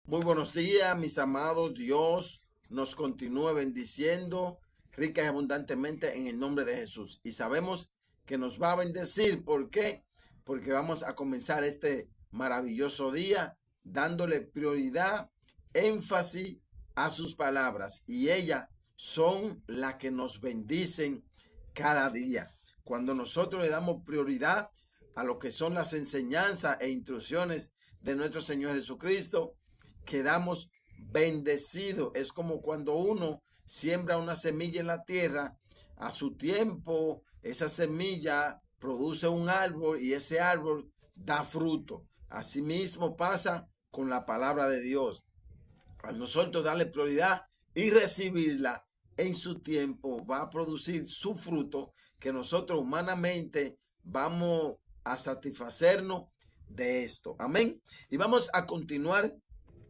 Muy buenos días, mis amados. Dios nos continúe bendiciendo rica y abundantemente en el nombre de Jesús. Y sabemos que nos va a bendecir. ¿Por qué? Porque vamos a comenzar este maravilloso día dándole prioridad, énfasis a sus palabras. Y ellas son las que nos bendicen cada día. Cuando nosotros le damos prioridad a lo que son las enseñanzas e instrucciones de nuestro Señor Jesucristo, quedamos bendecidos. Es como cuando uno siembra una semilla en la tierra, a su tiempo esa semilla produce un árbol y ese árbol da fruto. Asimismo pasa con la palabra de Dios. A nosotros darle prioridad y recibirla en su tiempo va a producir su fruto, que nosotros humanamente vamos a satisfacernos de esto. Amén. Y vamos a continuar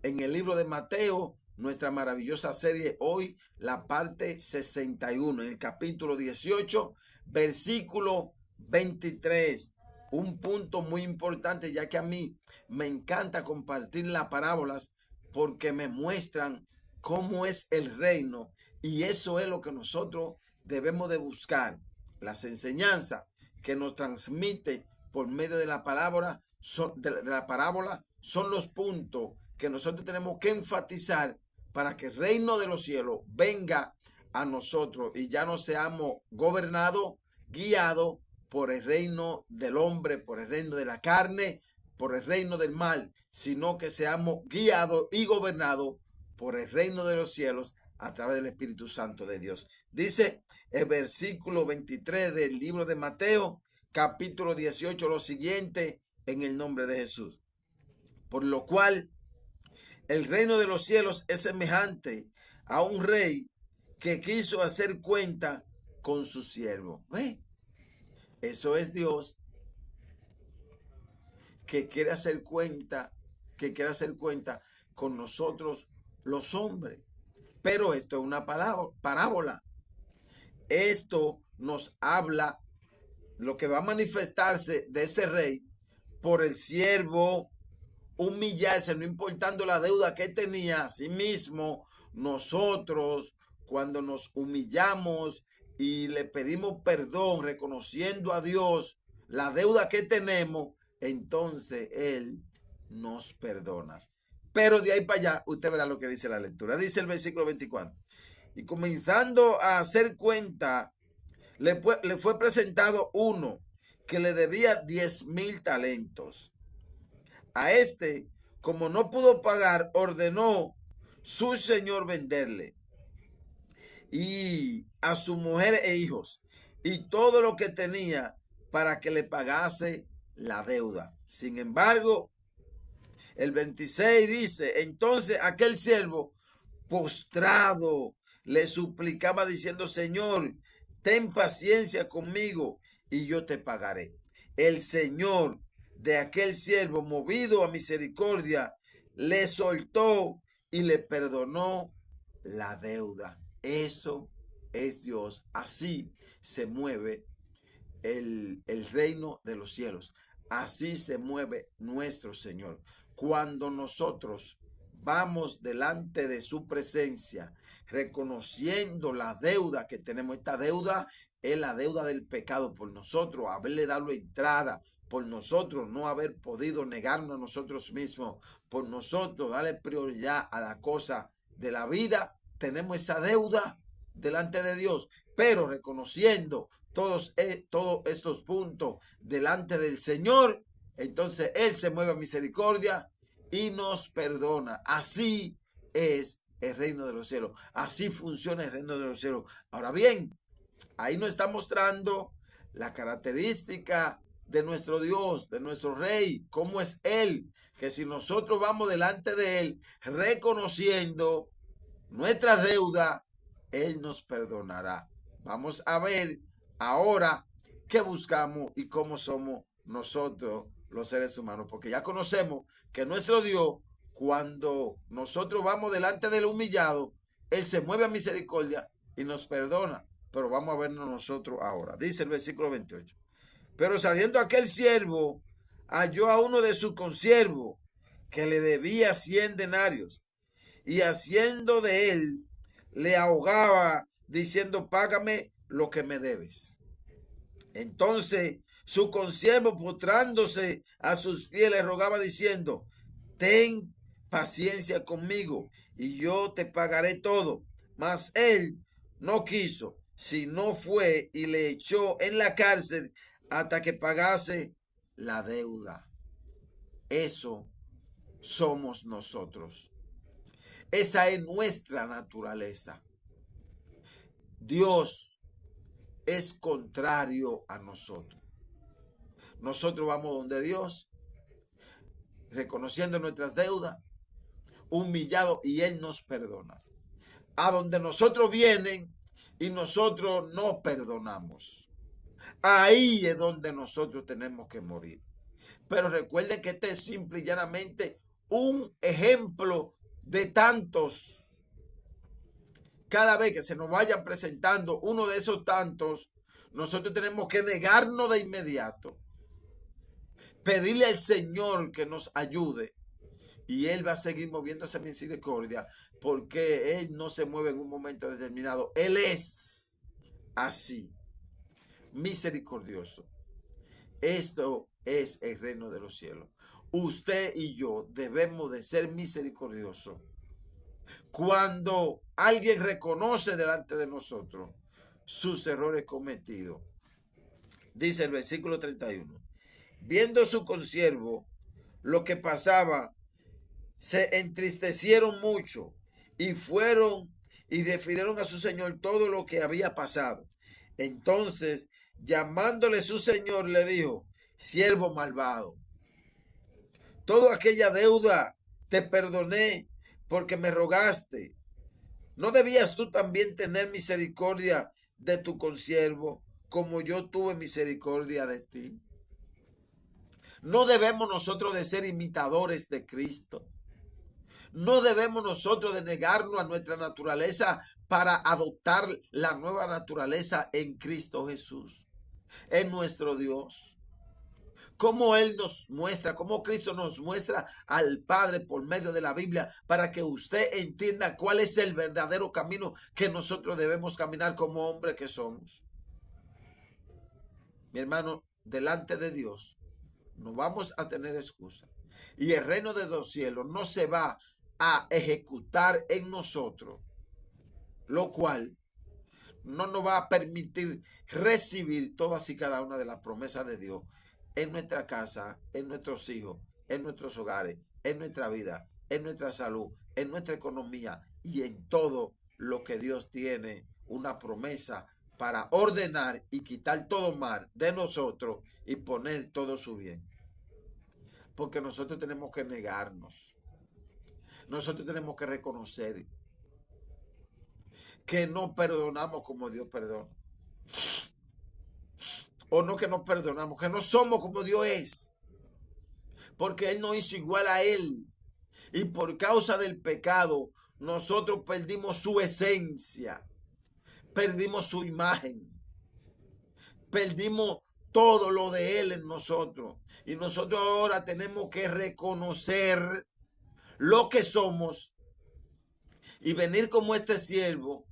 en el libro de Mateo, nuestra maravillosa serie hoy, la parte 61, en el capítulo 18, versículo 23. Un punto muy importante, ya que a mí me encanta compartir las parábolas porque me muestran cómo es el reino, y eso es lo que nosotros debemos de buscar. Las enseñanzas que nos transmite por medio de la palabra de la parábola son los puntos que nosotros tenemos que enfatizar para que el reino de los cielos venga a nosotros y ya no seamos gobernados, guiados por el reino del hombre, por el reino de la carne, por el reino del mal, sino que seamos guiados y gobernados por el reino de los cielos a través del Espíritu Santo de Dios. Dice el versículo 23 del libro de Mateo, capítulo 18, lo siguiente, en el nombre de Jesús. Por lo cual, el reino de los cielos es semejante a un rey que quiso hacer cuenta con su siervo. Eso es Dios que quiere hacer cuenta, con nosotros los hombres. Pero esto es una parábola. Esto nos habla lo que va a manifestarse de ese rey por el siervo humillarse, no importando la deuda que tenía. Asimismo, nosotros, cuando nos humillamos y le pedimos perdón, reconociendo a Dios la deuda que tenemos, entonces Él nos perdona. Pero de ahí para allá, usted verá lo que dice la lectura. Dice el versículo 24. Y comenzando a hacer cuenta, le fue presentado uno que le debía 10,000 talentos. A este, como no pudo pagar, ordenó su señor venderle y a su mujer e hijos y todo lo que tenía para que le pagase la deuda. Sin embargo, el 26 dice, entonces aquel siervo postrado le suplicaba diciendo, Señor, ten paciencia conmigo y yo te pagaré. El Señor de aquel siervo, movido a misericordia, le soltó y le perdonó la deuda. Eso es Dios. Así se mueve el reino de los cielos. Así se mueve nuestro Señor. Cuando nosotros vamos delante de su presencia, reconociendo la deuda que tenemos, esta deuda es la deuda del pecado por nosotros, haberle dado entrada, por nosotros no haber podido negarnos a nosotros mismos, por nosotros darle prioridad a la cosa de la vida, tenemos esa deuda delante de Dios, pero reconociendo todos estos puntos delante del Señor, entonces Él se mueve a misericordia y nos perdona. Así es el reino de los cielos. Así funciona el reino de los cielos. Ahora bien, ahí nos está mostrando la característica de nuestro Dios, de nuestro Rey, cómo es Él, que si nosotros vamos delante de Él reconociendo nuestras deudas, Él nos perdonará. Vamos a ver ahora qué buscamos y cómo somos nosotros los seres humanos, porque ya conocemos que nuestro Dios, cuando nosotros vamos delante del humillado, Él se mueve a misericordia y nos perdona. Pero vamos a vernos nosotros ahora. Dice el versículo 28. Pero saliendo aquel siervo, halló a uno de sus consiervos que le debía 100 denarios, y haciendo de él, le ahogaba diciendo, págame lo que me debes. Entonces su consiervo, postrándose a sus pies, le rogaba diciendo, ten paciencia conmigo y yo te pagaré todo. Mas él no quiso, sino fue y le echó en la cárcel hasta que pagase la deuda. Eso somos nosotros. Esa es nuestra naturaleza. Dios es contrario a nosotros. Nosotros vamos donde Dios, reconociendo nuestras deudas, humillados, y Él nos perdona. A donde nosotros vienen y nosotros no perdonamos. Ahí es donde nosotros tenemos que morir. Pero recuerden que este es simple y llanamente un ejemplo de tantos. Cada vez que se nos vayan presentando uno de esos tantos, nosotros tenemos que negarnos de inmediato, pedirle al Señor que nos ayude, y Él va a seguir moviéndose en misericordia, porque Él no se mueve en un momento determinado. Él es así, misericordioso. Esto es el reino de los cielos. Usted y yo debemos de ser misericordiosos. Cuando alguien reconoce delante de nosotros sus errores cometidos, dice el versículo 31, viendo su consiervo lo que pasaba, se entristecieron mucho y fueron y refirieron a su señor todo lo que había pasado. Entonces, llamándole su señor, le dijo, siervo malvado, toda aquella deuda te perdoné porque me rogaste. ¿No debías tú también tener misericordia de tu consiervo como yo tuve misericordia de ti? No debemos nosotros de ser imitadores de Cristo. No debemos nosotros de negarnos a nuestra naturaleza para adoptar la nueva naturaleza en Cristo Jesús, en nuestro Dios. Cómo Él nos muestra, cómo Cristo nos muestra al Padre por medio de la Biblia, para que usted entienda cuál es el verdadero camino que nosotros debemos caminar como hombres que somos. Mi hermano, delante de Dios no vamos a tener excusa, y el reino de los cielos no se va a ejecutar en nosotros, lo cual no nos va a permitir recibir todas y cada una de las promesas de Dios en nuestra casa, en nuestros hijos, en nuestros hogares, en nuestra vida, en nuestra salud, en nuestra economía y en todo lo que Dios tiene una promesa para ordenar y quitar todo mal de nosotros y poner todo su bien. Porque nosotros tenemos que negarnos. Nosotros tenemos que reconocer que no perdonamos como Dios perdona. O no que no perdonamos, que no somos como Dios es. Porque Él nos hizo igual a Él. Y por causa del pecado, nosotros perdimos su esencia. Perdimos su imagen. Perdimos todo lo de Él en nosotros. Y nosotros ahora tenemos que reconocer lo que somos y venir como este siervo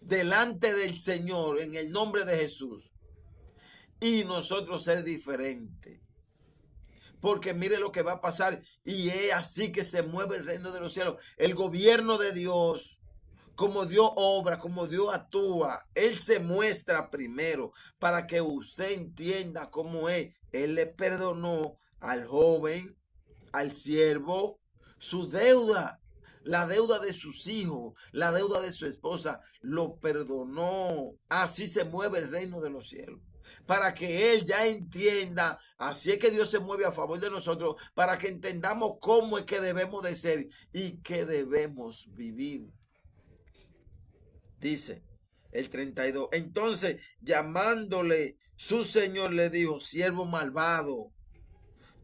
delante del Señor en el nombre de Jesús, y nosotros ser diferentes. Porque mire lo que va a pasar, y es así que se mueve el reino de los cielos, el gobierno de Dios. Como Dios obra, como Dios actúa, Él se muestra primero para que usted entienda cómo es. Él le perdonó al joven, al siervo, su deuda, la deuda de sus hijos, la deuda de su esposa, lo perdonó. Así se mueve el reino de los cielos, para que Él ya entienda. Así es que Dios se mueve a favor de nosotros, para que entendamos cómo es que debemos de ser y que debemos vivir. Dice el 32. Entonces, llamándole su señor, le dijo, siervo malvado,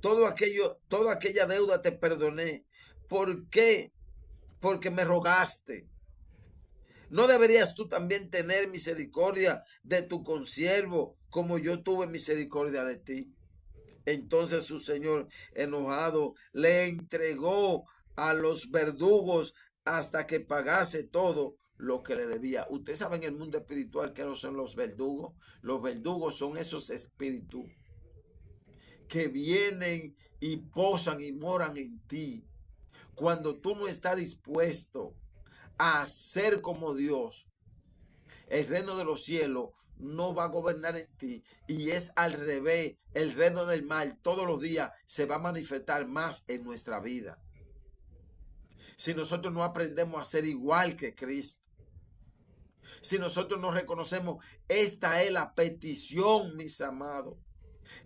toda aquella deuda te perdoné. ¿Por qué? Porque me rogaste. ¿No deberías tú también tener misericordia de tu consiervo como yo tuve misericordia de ti? Entonces su señor, enojado, le entregó a los verdugos hasta que pagase todo lo que le debía. Usted sabe en el mundo espiritual que no son los verdugos. Los verdugos son esos espíritus que vienen y posan y moran en ti. Cuando tú no estás dispuesto a ser como Dios, el reino de los cielos no va a gobernar en ti, y es al revés. El reino del mal todos los días se va a manifestar más en nuestra vida si nosotros no aprendemos a ser igual que Cristo. Si nosotros no reconocemos, esta es la petición, mis amados.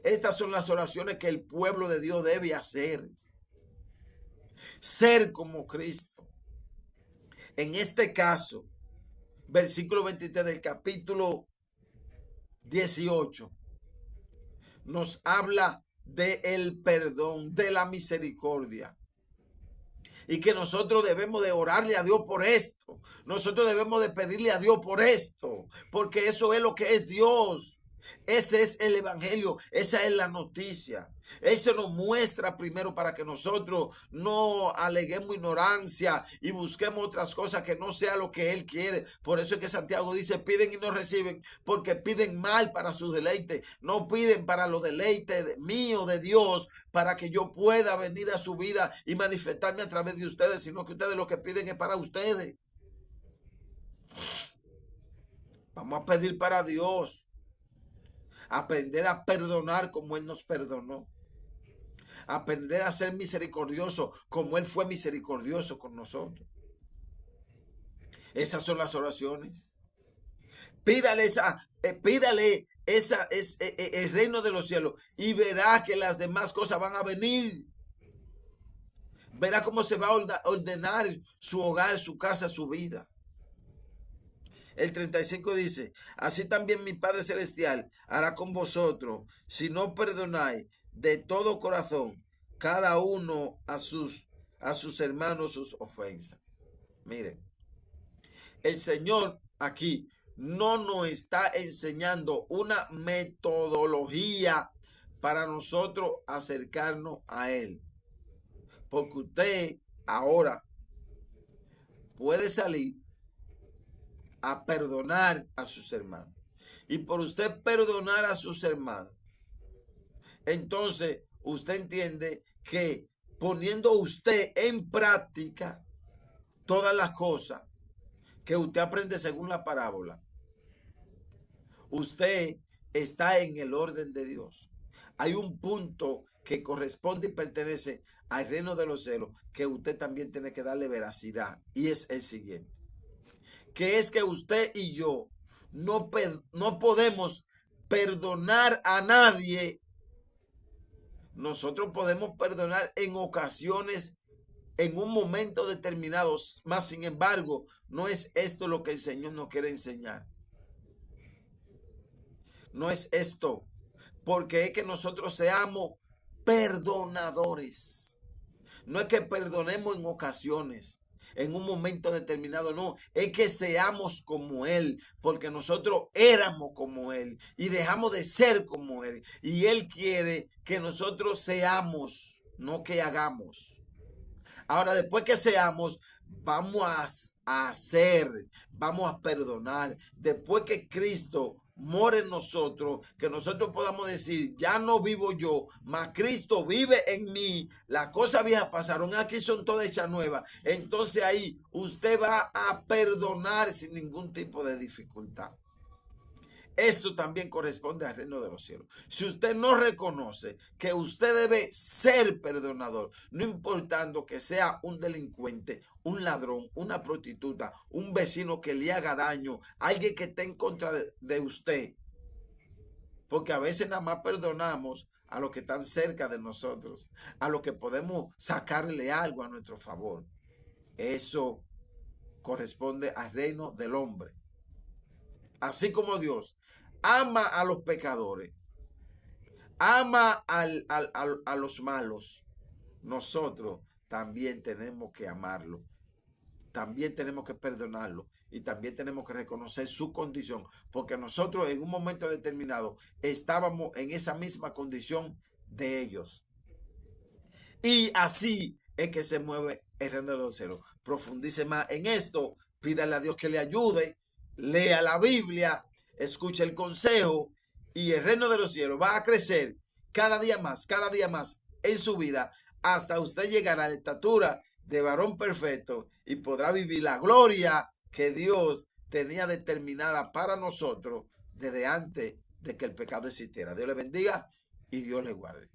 Estas son las oraciones que el pueblo de Dios debe hacer. Ser como Cristo. En este caso, versículo 23 del capítulo 18 nos habla del perdón, de la misericordia. Y que nosotros debemos de orarle a Dios por esto. Nosotros debemos de pedirle a Dios por esto. Porque eso es lo que es Dios. Ese es el evangelio. Esa es la noticia. Él se nos muestra primero para que nosotros no aleguemos ignorancia y busquemos otras cosas que no sea lo que Él quiere. Por eso es que Santiago dice, piden y no reciben, porque piden mal para su deleite. No piden para los deleites mío, de Dios, para que yo pueda venir a su vida y manifestarme a través de ustedes, sino que ustedes lo que piden es para ustedes. Vamos a pedir para Dios. Aprender a perdonar como Él nos perdonó. Aprender a ser misericordioso como Él fue misericordioso con nosotros. Esas son las oraciones. Pídale el reino de los cielos y verá que las demás cosas van a venir. Verá cómo se va a ordenar su hogar, su casa, su vida. El 35 dice, así también mi Padre Celestial hará con vosotros, si no perdonáis de todo corazón cada uno a sus hermanos sus ofensas. Miren, el Señor aquí no nos está enseñando una metodología para nosotros acercarnos a Él. Porque usted ahora puede salir a perdonar a sus hermanos. Y por usted perdonar a sus hermanos, entonces usted entiende que poniendo usted en práctica todas las cosas que usted aprende según la parábola, usted está en el orden de Dios. Hay un punto que corresponde y pertenece al reino de los cielos que usted también tiene que darle veracidad, y es el siguiente, que es que usted y yo no podemos perdonar a nadie. Nosotros podemos perdonar en ocasiones, en un momento determinado, más sin embargo, no es esto lo que el Señor nos quiere enseñar. No es esto, porque es que nosotros seamos perdonadores. No es que perdonemos en ocasiones, en un momento determinado, no, es que seamos como Él, porque nosotros éramos como Él y dejamos de ser como Él, y Él quiere que nosotros seamos, no que hagamos. Ahora, después que seamos, vamos a hacer, vamos a perdonar. Después que Cristo more en nosotros, que nosotros podamos decir, ya no vivo yo, mas Cristo vive en mí, las cosas viejas pasaron, aquí son todas hechas nuevas. Entonces ahí usted va a perdonar sin ningún tipo de dificultad. Esto también corresponde al reino de los cielos. Si usted no reconoce que usted debe ser perdonador, no importando que sea un delincuente, un ladrón, una prostituta, un vecino que le haga daño, alguien que esté en contra de usted, porque a veces nada más perdonamos a los que están cerca de nosotros, a los que podemos sacarle algo a nuestro favor. Eso corresponde al reino del hombre. Así como Dios ama a los pecadores, ama a los malos, nosotros también tenemos que amarlo, también tenemos que perdonarlo y también tenemos que reconocer su condición, porque nosotros en un momento determinado estábamos en esa misma condición de ellos. Y así es que se mueve el reino de los cielos. Profundice más en esto, pídale a Dios que le ayude, lea la Biblia, escuche el consejo y el reino de los cielos va a crecer cada día más en su vida hasta usted llegar a la estatura de varón perfecto y podrá vivir la gloria que Dios tenía determinada para nosotros desde antes de que el pecado existiera. Dios le bendiga y Dios le guarde.